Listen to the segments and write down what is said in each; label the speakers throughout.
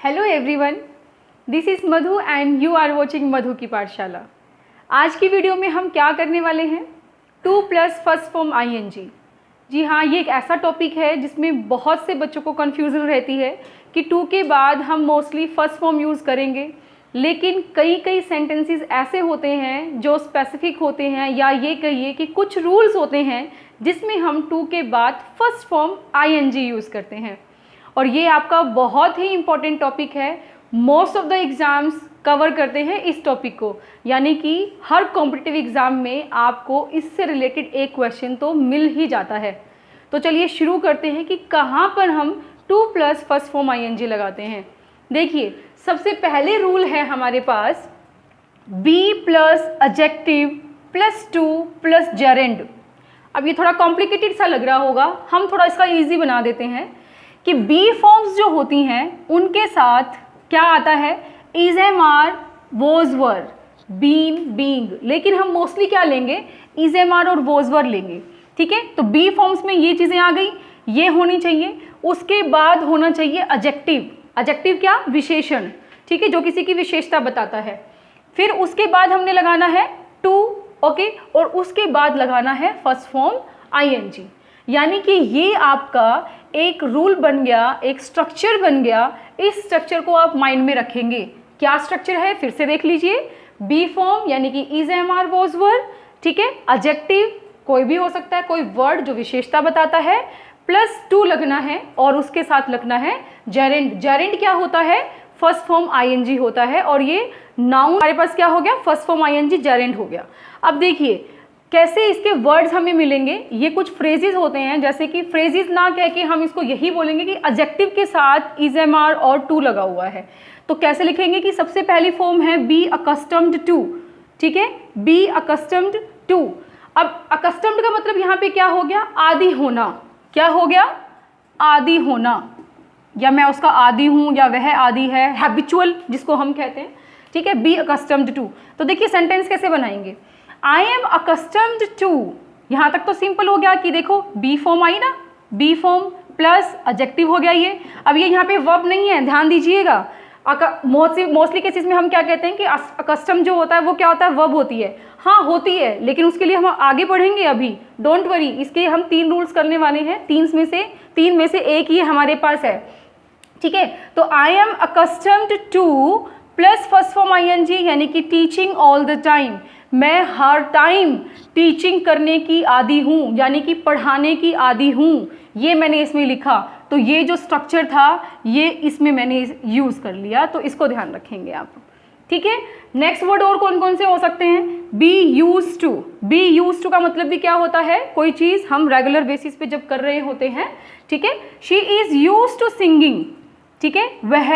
Speaker 1: Hello everyone, this is Madhu and you are watching Madhu की पाठशाला। आज की वीडियो में हम क्या करने वाले हैं, 2 प्लस फर्स्ट फॉर्म आईएनजी। जी हाँ, ये एक ऐसा टॉपिक है जिसमें बहुत से बच्चों को कन्फ्यूज़न रहती है कि 2 के बाद हम मोस्टली फर्स्ट फॉर्म यूज़ करेंगे, लेकिन कई सेंटेंसेस ऐसे होते हैं जो स्पेसिफिक होते हैं, या ये कहिए कि कुछ रूल्स होते हैं जिसमें हम 2 के बाद फर्स्ट फॉर्म आईएनजी यूज़ करते हैं। और ये आपका बहुत ही इम्पॉर्टेंट टॉपिक है। Most of the exams cover करते हैं इस टॉपिक को, यानी कि हर कॉम्पिटिटिव एग्ज़ाम में आपको इससे रिलेटेड एक क्वेश्चन तो मिल ही जाता है। तो चलिए शुरू करते हैं कि कहाँ पर हम 2 प्लस फर्स्ट फॉर्म आईएनजी लगाते हैं। देखिए, सबसे पहले रूल है हमारे पास be plus adjective plus 2 plus gerund. अब ये थोड़ा कॉम्प्लिकेटेड सा लग रहा होगा, हम थोड़ा इसका ईजी बना देते हैं कि बी फॉर्म्स जो होती हैं उनके साथ क्या आता है, is am are was were been being, लेकिन हम मोस्टली क्या लेंगे, इज एम आर और वॉज वर लेंगे। ठीक है, तो बी फॉर्म्स में ये चीज़ें आ गई, ये होनी चाहिए। उसके बाद होना चाहिए एडजेक्टिव। एडजेक्टिव क्या, विशेषण, ठीक है, जो किसी की विशेषता बताता है। फिर उसके बाद हमने लगाना है टू, ओके, और उसके बाद लगाना है फर्स्ट फॉर्म आईएनजी। यानी कि ये आपका एक रूल बन गया, एक स्ट्रक्चर बन गया। इस स्ट्रक्चर को आप माइंड में रखेंगे। क्या स्ट्रक्चर है, फिर से देख लीजिए। बी फॉर्म यानी कि is am are was were, ठीक है। एडजेक्टिव कोई भी हो सकता है, कोई वर्ड जो विशेषता बताता है, प्लस 2 लगना है और उसके साथ लगना है जेरेंड। जेरेंड क्या होता है, फर्स्ट फॉर्म आईएनजी होता है, और ये नाउन हमारे पास क्या हो गया, फर्स्ट फॉर्म आईएनजी जेरेंड हो गया। अब देखिए कैसे इसके वर्ड्स हमें मिलेंगे। ये कुछ फ्रेजेस होते हैं, जैसे कि फ्रेजेस ना कह के हम इसको यही बोलेंगे कि एडजेक्टिव के साथ इज एम आर और टू लगा हुआ है। तो कैसे लिखेंगे कि सबसे पहली फॉर्म है बी अकस्टम्ड टू, ठीक है, बी अकस्टम्ड टू। अब अकस्टम्ड का मतलब यहाँ पे क्या हो गया, आदी होना। क्या हो गया, आदी होना, या मैं उसका आदी हूँ या वह आदी है, हैबिचुअल जिसको हम कहते हैं, ठीक है। Be accustomed to. तो देखिए सेंटेंस कैसे बनाएंगे, आई एम अकस्टम्ड टू। यहाँ तक तो सिंपल हो गया कि देखो बी फॉर्म आई ना, बी फॉर्म प्लस एडजेक्टिव हो गया ये। अब ये यहाँ पे वर्ब नहीं है, ध्यान दीजिएगा। मोस्टली केसेस में हम क्या कहते हैं कि अकस्टम जो होता है वो क्या होता है, वर्ब होती है। हाँ होती है, लेकिन उसके लिए हम आगे बढ़ेंगे अभी, डोंट वरी। इसके हम 3 रूल्स करने वाले हैं, 3 में से एक ही हमारे पास है, ठीक है। तो I am accustomed to plus first form ING यानी कि टीचिंग ऑल द टाइम। मैं हर टाइम टीचिंग करने की आदी हूँ, यानी कि पढ़ाने की आदी हूँ। ये मैंने इसमें लिखा, तो ये जो स्ट्रक्चर था ये इसमें मैंने यूज़ कर लिया, तो इसको ध्यान रखेंगे आप, ठीक है। नेक्स्ट वर्ड और कौन कौन से हो सकते हैं, be use to. Be use to का मतलब भी क्या होता है, कोई चीज़ हम रेगुलर बेसिस पे जब कर रहे होते हैं, ठीक है। She is use to singing, ठीक है, वह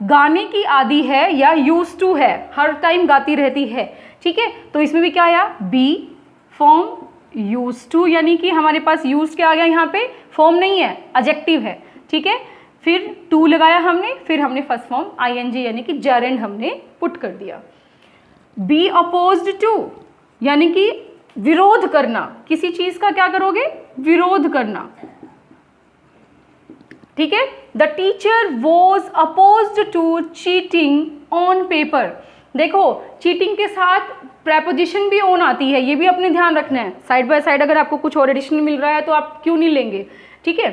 Speaker 1: गाने की आदी है या यूज टू है, हर टाइम गाती रहती है, ठीक है। तो इसमें भी क्या आया, बी फॉर्म यूज टू, यानी कि हमारे पास यूज क्या आ गया, यहाँ पे फॉर्म नहीं है, एडजेक्टिव है, ठीक है। फिर टू लगाया हमने, फिर हमने फर्स्ट फॉर्म आईएनजी यानी कि जेरेंड हमने पुट कर दिया। बी अपोज्ड टू यानी कि विरोध करना, किसी चीज का क्या करोगे, विरोध करना, ठीक है। The teacher was opposed to cheating on paper. देखो चीटिंग के साथ प्रेपोजिशन भी ऑन आती है, ये भी अपने ध्यान रखना है। साइड बाय साइड अगर आपको कुछ और एडिशनल मिल रहा है तो आप क्यों नहीं लेंगे, ठीक है।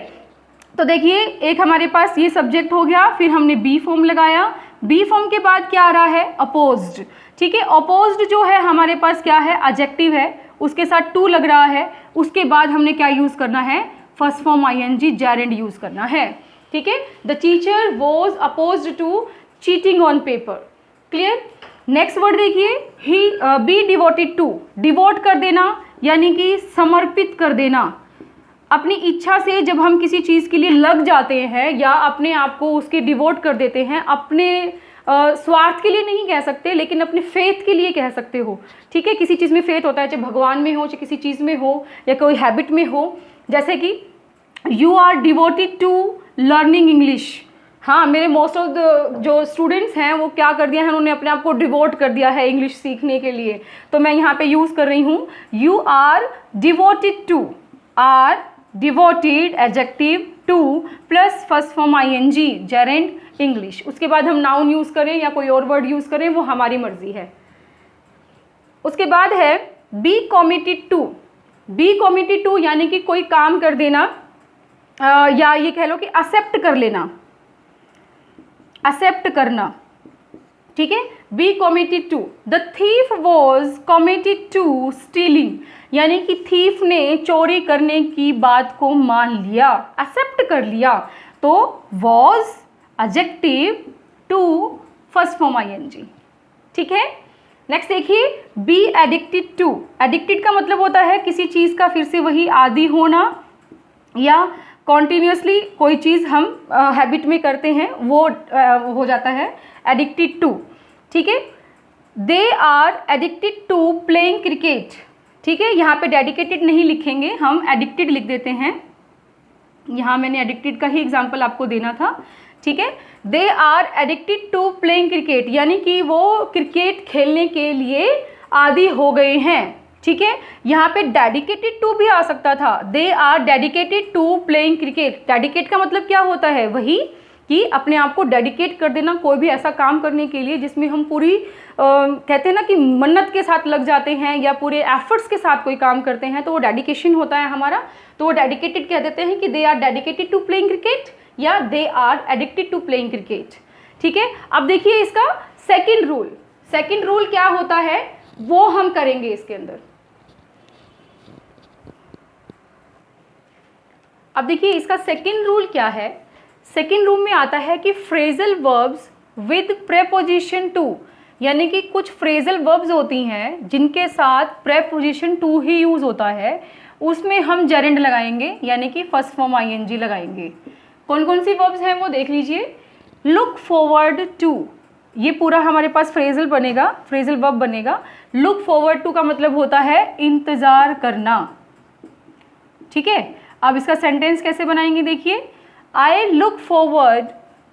Speaker 1: तो देखिए एक हमारे पास ये सब्जेक्ट हो गया, फिर हमने बी फॉर्म लगाया। बी फॉर्म के बाद क्या आ रहा है, अपोज्ड, ठीक है। अपोज्ड जो है हमारे पास क्या है, एडजेक्टिव है, उसके साथ टू लग रहा है। उसके बाद हमने क्या यूज करना है, first form ING gerund use करना है, ठीक है। The teacher was opposed to cheating on paper, clear. Next word देखिए, he be devoted to. Devote कर देना यानी कि समर्पित कर देना। अपनी इच्छा से जब हम किसी चीज़ के लिए लग जाते हैं या अपने आप को उसके डिवोट कर देते हैं, अपने स्वार्थ के लिए नहीं कह सकते, लेकिन अपने फेथ के लिए कह सकते हो, ठीक है। किसी चीज़ में फेथ होता है, चाहे भगवान में हो, चाहे किसी चीज़ में हो, या कोई हैबिट में हो। जैसे कि you are devoted to learning English. हाँ, मेरे मोस्ट ऑफ द जो स्टूडेंट्स हैं वो क्या कर दिया है, उन्होंने अपने आप को डिवोट कर दिया है इंग्लिश सीखने के लिए। तो मैं यहाँ पे यूज़ कर रही हूँ you are devoted to, are devoted adjective to plus first form ING gerund English. उसके बाद हम नाउन यूज़ करें या कोई और वर्ड यूज़ करें वो हमारी मर्जी है। उसके बाद है be committed to. Be committed to यानी कि कोई काम कर देना, या ये कह लो कि एक्सेप्ट कर लेना, एक्सेप्ट करना, ठीक है। Be committed to, the thief was committed to stealing, यानी कि थीफ ने चोरी करने की बात को मान लिया, एक्सेप्ट कर लिया। तो was adjective to first form ING, ठीक है। नेक्स्ट देखिए बी एडिक्टेड टू। एडिक्टेड का मतलब होता है किसी चीज़ का फिर से वही आदी होना, या कॉन्टीन्यूसली कोई चीज़ हम हैबिट में करते हैं वो हो जाता है एडिक्टेड टू, ठीक है। They are addicted to playing cricket, ठीक है। यहाँ पे डेडिकेटेड नहीं लिखेंगे, हम एडिक्टेड लिख देते हैं। यहाँ मैंने एडिक्टेड का ही एग्जाम्पल आपको देना था, ठीक है। They are addicted to playing cricket, यानी कि वो क्रिकेट खेलने के लिए आदी हो गए हैं, ठीक है। यहाँ पे डेडिकेटेड टू भी आ सकता था, they are dedicated to playing cricket. Dedicate का मतलब क्या होता है, वही कि अपने आप को डेडिकेट कर देना कोई भी ऐसा काम करने के लिए जिसमें हम पूरी कहते हैं ना कि मन्नत के साथ लग जाते हैं या पूरे एफर्ट्स के साथ कोई काम करते हैं, तो वो डेडिकेशन होता है हमारा। तो वो डेडिकेटेड कह देते हैं कि they are dedicated to playing cricket या they are addicted to playing cricket, ठीक है। अब देखिए इसका सेकंड रूल, सेकंड रूल क्या होता है वो हम करेंगे इसके अंदर। अब देखिए इसका सेकंड रूल क्या है। सेकंड रूल में आता है कि phrasal verbs with preposition to, यानी कि कुछ फ्रेजल वर्ब्स होती हैं जिनके साथ प्रेपोजिशन टू ही यूज होता है, उसमें हम जेरेंड लगाएंगे, यानी कि फर्स्ट फॉर्म आईएनजी लगाएंगे। कौन कौन सी वर्ब्स हैं वो देख लीजिए। लुक फॉरवर्ड टू, ये पूरा हमारे पास फ्रेजल बनेगा, फ्रेजल वर्ब बनेगा। लुक फॉरवर्ड टू का मतलब होता है इंतजार करना, ठीक है। अब इसका सेंटेंस कैसे बनाएंगे देखिए। I look forward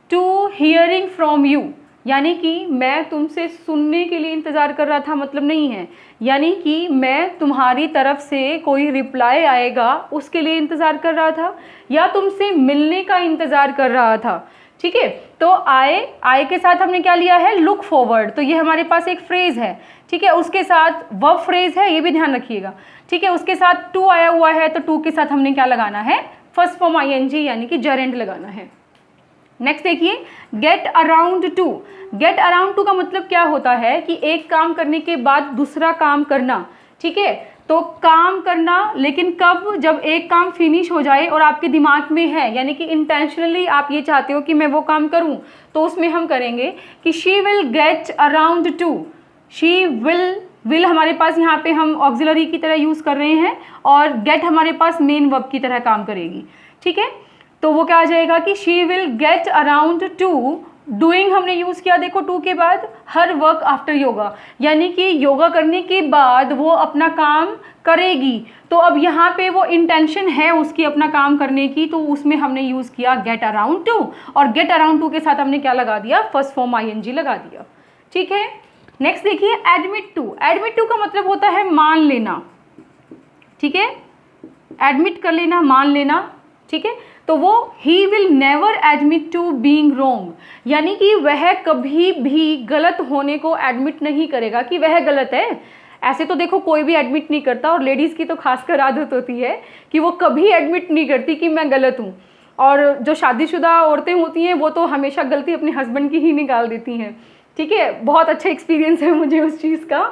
Speaker 1: to hearing from you, यानी कि मैं तुमसे सुनने के लिए इंतज़ार कर रहा था, मतलब नहीं है, यानी कि मैं तुम्हारी तरफ से कोई रिप्लाई आएगा उसके लिए इंतज़ार कर रहा था, या तुमसे मिलने का इंतज़ार कर रहा था, ठीक है। तो आए के साथ हमने क्या लिया है, लुक फॉरवर्ड, तो ये हमारे पास एक फ्रेज़ है, ठीक है। उसके साथ वर्ब फ्रेज़ है, ये भी ध्यान रखिएगा, ठीक है। उसके साथ टू आया हुआ है, तो टू के साथ हमने क्या लगाना है, फर्स्ट फॉर्म आईएनजी यानी कि जेरेंड लगाना है। नेक्स्ट देखिए get around two. Get around two का मतलब क्या होता है कि एक काम करने के बाद दूसरा काम करना, ठीक है। तो काम करना, लेकिन कब, जब एक काम फिनिश हो जाए और आपके दिमाग में है, यानी कि इंटेंशनली आप ये चाहते हो कि मैं वो काम करूं, तो उसमें हम करेंगे कि she will get around two. She will हमारे पास यहाँ पे हम ऑक्सिलरी की तरह यूज़ कर रहे हैं, और गेट हमारे पास मेन वर्ब की तरह काम करेगी, ठीक है। तो वो क्या आ जाएगा कि she will get around two doing हमने यूज़ किया, देखो टू के बाद, हर वर्क आफ्टर योगा, यानी कि योगा करने के बाद वो अपना काम करेगी। तो अब यहाँ पे वो इंटेंशन है उसकी अपना काम करने की, तो उसमें हमने यूज़ किया गेट अराउंड टू, और गेट अराउंड टू के साथ हमने क्या लगा दिया, फर्स्ट फॉर्म आईएनजी लगा दिया, ठीक है। नेक्स्ट देखिए एडमिट टू। एडमिट टू का मतलब होता है मान लेना, ठीक है, एडमिट कर लेना, मान लेना, ठीक है। तो वो he will never admit to being wrong, यानी कि वह कभी भी गलत होने को एडमिट नहीं करेगा कि वह गलत है। ऐसे तो देखो कोई भी एडमिट नहीं करता, और लेडीज़ की तो खासकर आदत होती है कि वो कभी एडमिट नहीं करती कि मैं गलत हूँ, और जो शादीशुदा औरतें होती हैं वो तो हमेशा गलती अपने हस्बैंड की ही निकाल देती हैं, ठीक है। बहुत अच्छा एक्सपीरियंस है मुझे उस चीज़ का।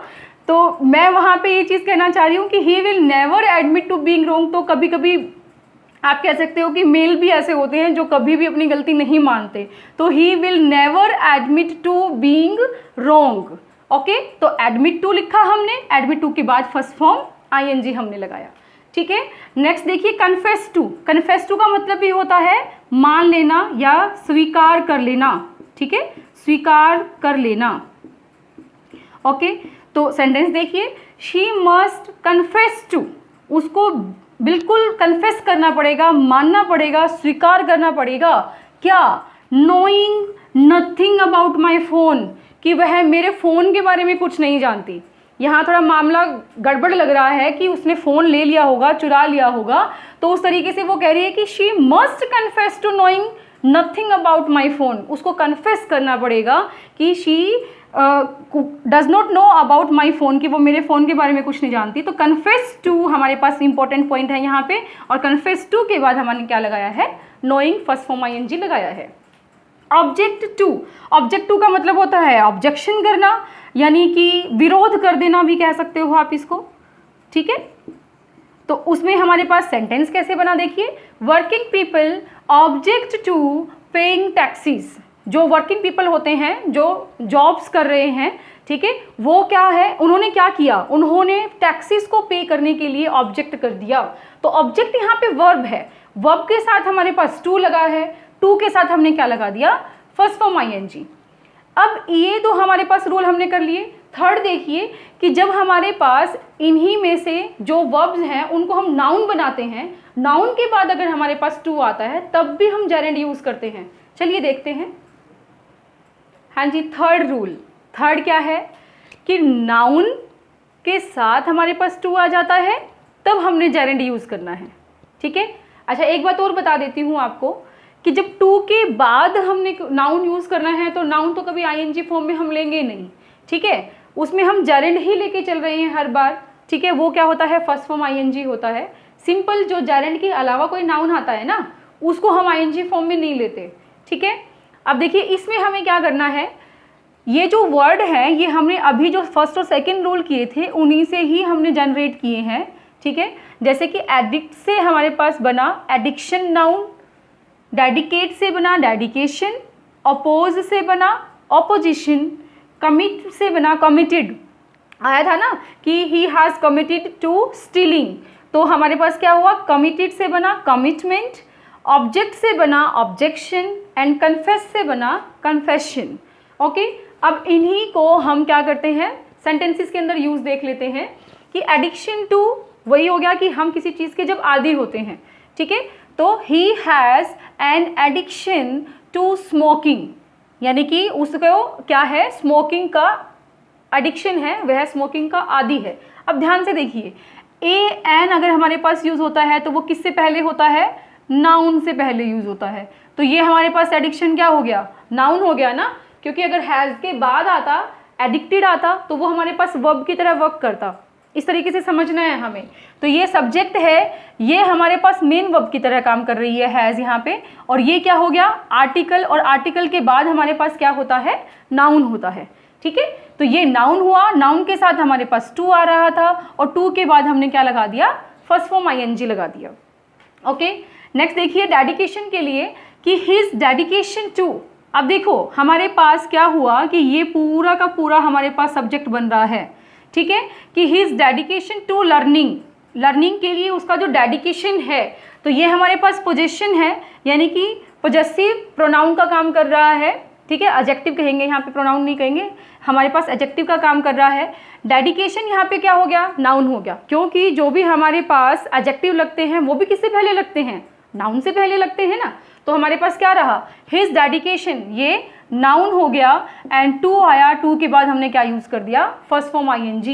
Speaker 1: तो मैं वहाँ पे ये चीज़ कहना चाह रही हूँ कि he will never admit to being wrong. तो कभी कभी आप कह सकते हो कि मेल भी ऐसे होते हैं जो कभी भी अपनी गलती नहीं मानते, तो he will never admit to being wrong, okay. तो एडमिट टू लिखा हमने, एडमिट टू के बाद फर्स्ट फॉर्म आईएनजी हमने लगाया, ठीक है। नेक्स्ट देखिए कन्फेस टू। कन्फेस टू का मतलब भी होता है मान लेना या स्वीकार कर लेना, ठीक है, स्वीकार कर लेना, ओके। तो सेंटेंस देखिए, शी मस्ट कन्फेस टू, उसको बिल्कुल कन्फेस करना पड़ेगा, मानना पड़ेगा, स्वीकार करना पड़ेगा, क्या, knowing nothing about my phone, कि वह मेरे फ़ोन के बारे में कुछ नहीं जानती। यहाँ थोड़ा मामला गड़बड़ लग रहा है कि उसने फ़ोन ले लिया होगा, चुरा लिया होगा, तो उस तरीके से वो कह रही है कि she must confess to knowing nothing about my phone, उसको कन्फेस करना पड़ेगा कि she does not know about my phone, कि वो मेरे फ़ोन के बारे में कुछ नहीं जानती। तो कन्फेस टू हमारे पास इंपॉर्टेंट पॉइंट है यहाँ पे, और कन्फेस टू के बाद हमने क्या लगाया है, नोइंग फर्स्ट फॉर्म ING लगाया है। ऑब्जेक्ट टू, ऑब्जेक्ट टू का मतलब होता है ऑब्जेक्शन करना, यानी कि विरोध कर देना भी कह सकते हो आप इसको, ठीक है। तो उसमें हमारे पास सेंटेंस कैसे बना, देखिए, working people object to paying taxes. जो वर्किंग पीपल होते हैं, जो जॉब्स कर रहे हैं, ठीक है, वो क्या है, उन्होंने क्या किया, उन्होंने टैक्सीज को पे करने के लिए ऑब्जेक्ट कर दिया। तो ऑब्जेक्ट यहाँ पे वर्ब है, वर्ब के साथ हमारे पास टू लगा है, टू के साथ हमने क्या लगा दिया, फर्स्ट फॉर्म ING। अब ये तो हमारे पास रूल हमने कर लिए। थर्ड देखिए कि जब हमारे पास इन्हीं में से जो वर्ब्स हैं उनको हम नाउन बनाते हैं, नाउन के बाद अगर हमारे पास टू आता है तब भी हम जेरेंड यूज करते हैं। चलिए देखते हैं। हाँ जी, थर्ड रूल, थर्ड क्या है कि नाउन के साथ हमारे पास टू आ जाता है तब हमने जेरेंड यूज करना है, ठीक है। अच्छा, एक बात और बता देती हूँ आपको कि जब टू के बाद हमने नाउन यूज़ करना है तो नाउन तो कभी ING फॉर्म में हम लेंगे नहीं, ठीक है, उसमें हम जेरेंड ही लेके चल रहे हैं हर बार, ठीक है। वो क्या होता है, फर्स्ट फॉर्म ING होता है। सिंपल जो जेरेंड के अलावा कोई नाउन आता है ना, उसको हम ING फॉर्म में नहीं लेते, ठीक है। अब देखिए इसमें हमें क्या करना है, ये जो वर्ड है ये हमने अभी जो फर्स्ट और सेकेंड रूल किए थे उन्हीं से ही हमने जनरेट किए हैं, ठीक है। जैसे कि एडिक्ट से हमारे पास बना एडिक्शन नाउन, डेडिकेट से बना डेडिकेशन, अपोज से बना ऑपोजिशन, कमिट से बना कमिटेड। आया था ना कि he has committed to stealing, तो हमारे पास क्या हुआ, कमिटेड से बना कमिटमेंट, ऑब्जेक्ट से बना ऑब्जेक्शन, एंड कन्फेस से बना कन्फेशन। ओके, अब इन्हीं को हम क्या करते हैं, सेंटेंसेस के अंदर यूज देख लेते हैं कि एडिक्शन टू वही हो गया कि हम किसी चीज़ के जब आदी होते हैं, ठीक है। तो he has an addiction to smoking, यानी कि उसको क्या है, स्मोकिंग का एडिक्शन है, वह स्मोकिंग का आदी है। अब ध्यान से देखिए, एन अगर हमारे पास यूज़ होता है तो वो किससे पहले होता है, नाउन से पहले यूज़ होता है। तो ये हमारे पास एडिक्शन क्या हो गया, नाउन हो गया ना, क्योंकि अगर हैज़ के बाद आता, एडिक्टेड आता, तो वो हमारे पास वर्ब की तरह वर्क करता। इस तरीके से समझना है हमें। तो ये सब्जेक्ट है, ये हमारे पास मेन वर्ब की तरह काम कर रही है हैज़ यहाँ पे, और ये क्या हो गया, आर्टिकल, और आर्टिकल के बाद हमारे पास क्या होता है, नाउन होता है, ठीक है। तो ये नाउन हुआ, नाउन के साथ हमारे पास टू आ रहा था, और टू के बाद हमने क्या लगा दिया, फर्स्ट फॉर्म ING लगा दिया। ओके, नेक्स्ट देखिए डेडिकेशन के लिए कि हिज डेडिकेशन टू। अब देखो हमारे पास क्या हुआ कि ये पूरा का पूरा हमारे पास सब्जेक्ट बन रहा है, ठीक है, कि his dedication to learning, learning के लिए उसका जो डेडिकेशन है, तो ये हमारे पास पोजेशन है, यानी कि पोजेसिव प्रोनाउन का काम कर रहा है, ठीक है। एडजेक्टिव कहेंगे यहाँ पे, प्रोनाउन नहीं कहेंगे, हमारे पास एडजेक्टिव का काम कर रहा है। डेडिकेशन यहाँ पे क्या हो गया, नाउन हो गया, क्योंकि जो भी हमारे पास एडजेक्टिव लगते हैं वो भी किससे पहले लगते हैं, नाउन से पहले लगते हैं ना। तो हमारे पास क्या रहा, हिज डेडिकेशन, ये नाउन हो गया, एंड टू आया, टू के बाद हमने क्या यूज कर दिया, first form ING।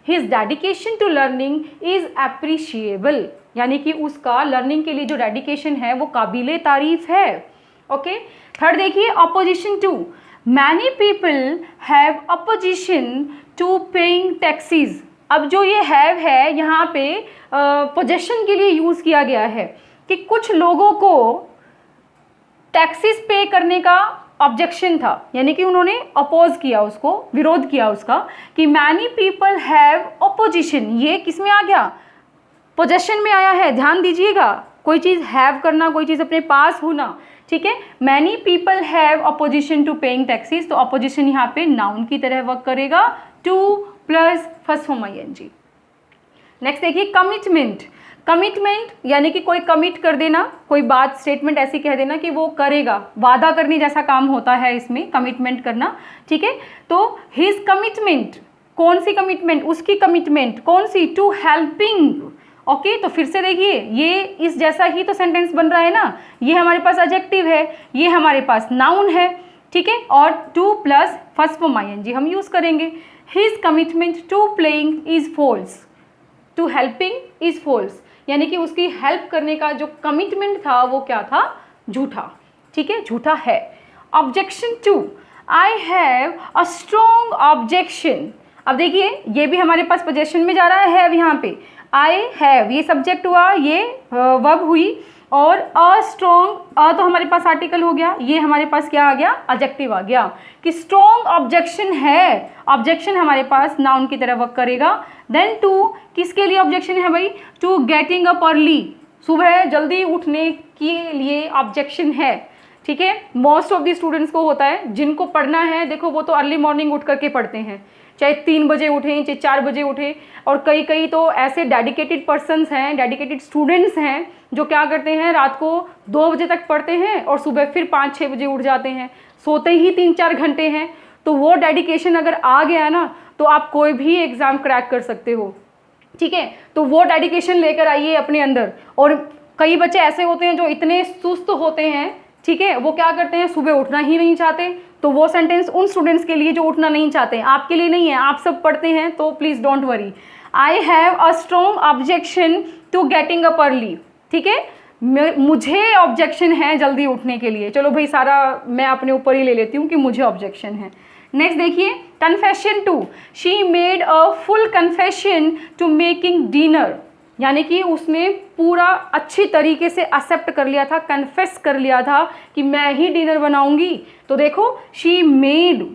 Speaker 1: His dedication to learning is appreciable, यानी कि उसका लर्निंग के लिए जो डेडिकेशन है वो काबिले तारीफ है। ओके, थर्ड देखिए opposition to, many people have opposition to paying taxes. अब जो ये हैव है यहाँ पे पोजेशन के लिए यूज किया गया है कि कुछ लोगों को टैक्सीज पे करने का ऑब्जेक्शन था, यानी कि उन्होंने अपोज किया, उसको विरोध किया उसका, कि मैनी पीपल हैव अपोजिशन, ये किस में आ गया, पोजेशन में आया है। ध्यान दीजिएगा, कोई चीज़ हैव करना, कोई चीज़ अपने पास होना, ठीक है। Many people have opposition to paying taxes, तो अपोजिशन यहाँ पे नाउन की तरह वर्क करेगा, to plus first form ING। Next देखिए कमिटमेंट, कमिटमेंट यानी कि कोई कमिट कर देना, कोई बात स्टेटमेंट ऐसी कह देना कि वो करेगा, वादा करने जैसा काम होता है इसमें कमिटमेंट करना, ठीक है। तो हिज कमिटमेंट, कौन सी कमिटमेंट, उसकी कमिटमेंट कौन सी, टू हेल्पिंग। ओके, तो फिर से देखिए ये इस जैसा ही तो सेंटेंस बन रहा है ना, ये हमारे पास एडजेक्टिव है, ये हमारे पास नाउन है, ठीक है, और to plus first form ING हम यूज करेंगे। His commitment to playing is false, to helping is false, यानी कि उसकी हेल्प करने का जो कमिटमेंट था वो क्या था, झूठा, ठीक है, झूठा है। Objection 2, I have a strong objection. अब देखिए ये भी हमारे पास पोजेशन में जा रहा है हैव, यहाँ पे आई हैव ये सब्जेक्ट हुआ, ये वर्ब हुई, और अ स्ट्रॉन्ग, अ तो हमारे पास आर्टिकल हो गया, ये हमारे पास क्या आ गया, एडजेक्टिव आ गया कि स्ट्रॉन्ग ऑब्जेक्शन है। ऑब्जेक्शन हमारे पास नाउन की तरह वर्क करेगा। देन 2, किसके लिए ऑब्जेक्शन है भाई, टू गेटिंग अप अर्ली, सुबह जल्दी उठने के लिए ऑब्जेक्शन है। ठीक है, मोस्ट ऑफ दी स्टूडेंट्स को होता है, जिनको पढ़ना है देखो वो तो अर्ली मॉर्निंग उठ करके पढ़ते हैं, चाहे 3 बजे उठें चाहे 4 बजे उठें, और कई कई तो ऐसे डेडिकेटेड पर्सन्स हैं, डेडिकेटेड स्टूडेंट्स हैं जो क्या करते हैं, रात को 2 बजे तक पढ़ते हैं और सुबह फिर 5-6 बजे उठ जाते हैं, सोते ही 3-4 घंटे हैं। तो वो डेडिकेशन अगर आ गया ना तो आप कोई भी एग्ज़ाम क्रैक कर सकते हो। ठीक है, तो वो डेडिकेशन लेकर आइए अपने अंदर। और कई बच्चे ऐसे होते हैं जो इतने सुस्त होते हैं, ठीक है, वो क्या करते हैं, सुबह उठना ही नहीं चाहते। तो वो सेंटेंस उन स्टूडेंट्स के लिए जो उठना नहीं चाहते, आपके लिए नहीं है, आप सब पढ़ते हैं, तो please don't worry. I have a strong objection to getting up early. ठीक है, मुझे ऑब्जेक्शन है जल्दी उठने के लिए। चलो भाई सारा मैं अपने ऊपर ही ले लेती हूँ कि मुझे ऑब्जेक्शन है। नेक्स्ट देखिए, confession 2, she made a full confession to making dinner, यानी कि उसने पूरा अच्छी तरीके से एक्सेप्ट कर लिया था, कन्फेस कर लिया था कि मैं ही डिनर बनाऊंगी। तो देखो शी मेड,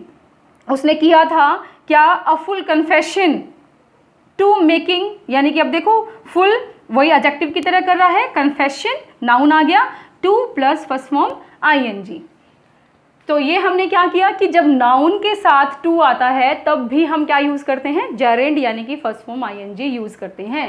Speaker 1: उसने किया था क्या, a full confession to making, यानी कि अब देखो फुल वही एडजेक्टिव की तरह कर रहा है, कन्फेशन नाउन आ गया, to plus first form ING. तो ये हमने क्या किया कि जब नाउन के साथ टू आता है तब भी हम क्या यूज़ करते हैं, जेरेंड यानी कि फर्स्ट फॉर्म आईएनजी यूज़ करते हैं।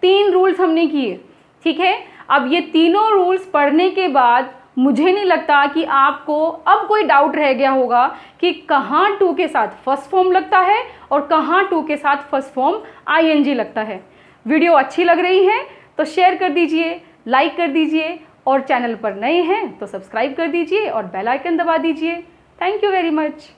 Speaker 1: 3 रूल्स हमने किए। ठीक है, अब ये तीनों रूल्स पढ़ने के बाद मुझे नहीं लगता कि आपको अब कोई डाउट रह गया होगा कि कहाँ टू के साथ फर्स्ट फॉर्म लगता है और कहाँ टू के साथ फर्स्ट फॉर्म आईएनजी लगता है। वीडियो अच्छी लग रही है तो शेयर कर दीजिए, लाइक कर दीजिए, और चैनल पर नए हैं तो सब्सक्राइब कर दीजिए और बेल आइकन दबा दीजिए। Thank you very much.